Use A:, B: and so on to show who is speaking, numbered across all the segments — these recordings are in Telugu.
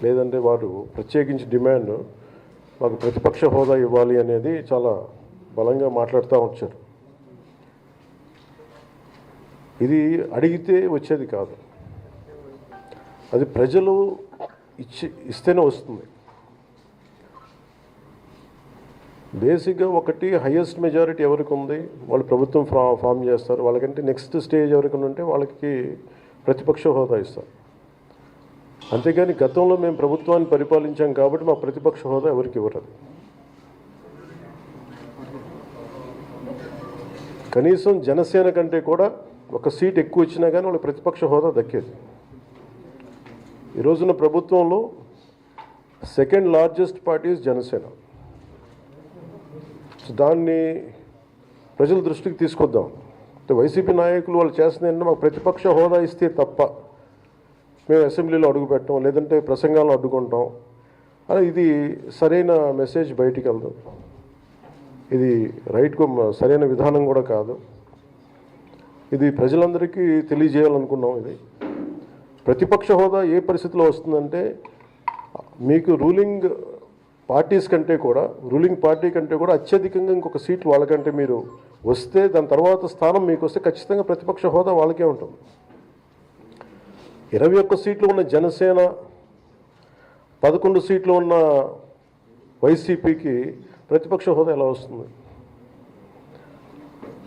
A: లేదంటే వారు ప్రత్యేకించి డిమాండ్ మాకు ప్రతిపక్ష హోదా ఇవ్వాలి అనేది చాలా బలంగా మాట్లాడుతూ వచ్చారు. ఇది అడిగితే వచ్చేది కాదు, అది ప్రజలు ఇస్తేనే వస్తుంది. బేసిక్గా ఒకటి హయ్యెస్ట్ మెజారిటీ ఎవరికి ఉంది, వాళ్ళు ప్రభుత్వం ఫామ్ చేస్తారు. వాళ్ళకంటే నెక్స్ట్ స్టేజ్ ఎవరికి ఉంటే వాళ్ళకి ప్రతిపక్ష హోదా ఇస్తారు. అంతేగాని గతంలో మేము ప్రభుత్వాన్ని పరిపాలించాం కాబట్టి మా ప్రతిపక్ష హోదా ఎవరికి ఇవ్వరు. కనీసం జనసేన కంటే కూడా ఒక సీట్ ఎక్కువ వచ్చినా కానీ వాళ్ళకి ప్రతిపక్ష హోదా దక్కేది. ఈ రోజున ప్రభుత్వంలో సెకండ్ లార్జెస్ట్ పార్టీ జనసేన. దాన్ని ప్రజల దృష్టికి తీసుకొద్దాం. వైసీపీ నాయకులు వాళ్ళు చేస్తుంది ఏంటంటే మాకు ప్రతిపక్ష హోదా ఇస్తే తప్ప మేము అసెంబ్లీలో అడుగు పెట్టాం, లేదంటే ప్రసంగాలను అడ్డుకుంటాం. అలా ఇది సరైన మెసేజ్ బయటికి వెళ్దాం. ఇది సరైన విధానం కూడా కాదు. ఇది ప్రజలందరికీ తెలియజేయాలనుకున్నాం. ఇది ప్రతిపక్ష హోదా ఏ పరిస్థితిలో వస్తుందంటే మీకు రూలింగ్ పార్టీ కంటే కూడా అత్యధికంగా ఇంకొక సీట్లు వాళ్ళకంటే మీరు వస్తే దాని తర్వాత స్థానం మీకు వస్తే ఖచ్చితంగా ప్రతిపక్ష హోదా వాళ్ళకే ఉంటుంది. 21 సీట్లు ఉన్న జనసేన, 11 సీట్లు ఉన్న వైసీపీకి ప్రతిపక్ష హోదా ఎలా వస్తుంది?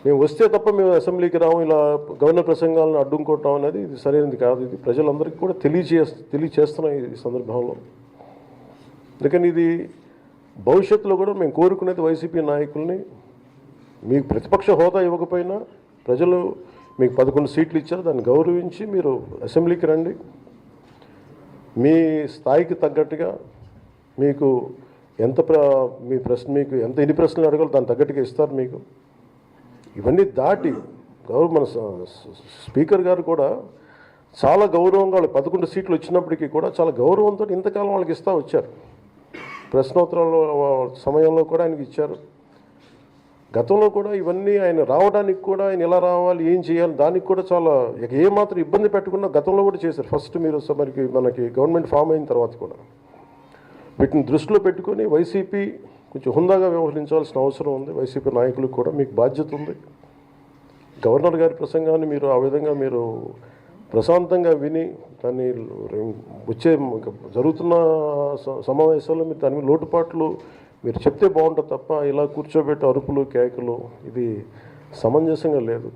A: మేము వస్తే తప్ప మేము అసెంబ్లీకి రాము, ఇలా గవర్నర్ ప్రసంగాలను అడ్డుకోవటం అనేది ఇది సరైనది కాదు. ఇది ప్రజలందరికీ కూడా తెలియచేస్తున్నాం ఈ సందర్భంలో. అందుకని ఇది భవిష్యత్తులో కూడా మేము కోరుకునేది వైసీపీ నాయకుల్ని, మీకు ప్రతిపక్ష హోదా ఇవ్వకపోయినా ప్రజలు మీకు 11 సీట్లు ఇచ్చారు, దాన్ని గౌరవించి మీరు అసెంబ్లీకి రండి. మీ స్థాయికి తగ్గట్టుగా మీకు ఎన్ని ప్రశ్నలు అడగాలో దాన్ని తగ్గట్టుగా ఇస్తారు మీకు. ఇవన్నీ దాటి మన స్పీకర్ గారు కూడా చాలా గౌరవంగా వాళ్ళు 11 సీట్లు వచ్చినప్పటికీ కూడా చాలా గౌరవంతో ఇంతకాలం వాళ్ళకి ఇస్తూ వచ్చారు. ప్రశ్నోత్తరాల సమయంలో కూడా ఆయనకి ఇచ్చారు. గతంలో కూడా ఇవన్నీ ఆయన రావడానికి కూడా ఆయన ఎలా రావాలి, ఏం చేయాలి, దానికి కూడా చాలా ఏమాత్రం ఇబ్బంది పెట్టకుండా గతంలో కూడా చేశారు. ఫస్ట్ మీరు మనకి గవర్నమెంట్ ఫామ్ అయిన తర్వాత కూడా వీటిని దృష్టిలో పెట్టుకొని వైసీపీ కొంచెం హుందాగా వ్యవహరించాల్సిన అవసరం ఉంది. వైసీపీ నాయకులకు కూడా మీకు బాధ్యత ఉంది. గవర్నర్ గారి ప్రసంగాన్ని మీరు ఆ విధంగా మీరు ప్రశాంతంగా విని దాన్ని జరుగుతున్న సమావేశాల్లో మీరు దాని మీద లోటుపాట్లు మీరు చెప్తే బాగుంటుంది తప్ప ఇలా కూర్చోబెట్టి అరుపులు కేకలు ఇది సమంజసంగా లేదు.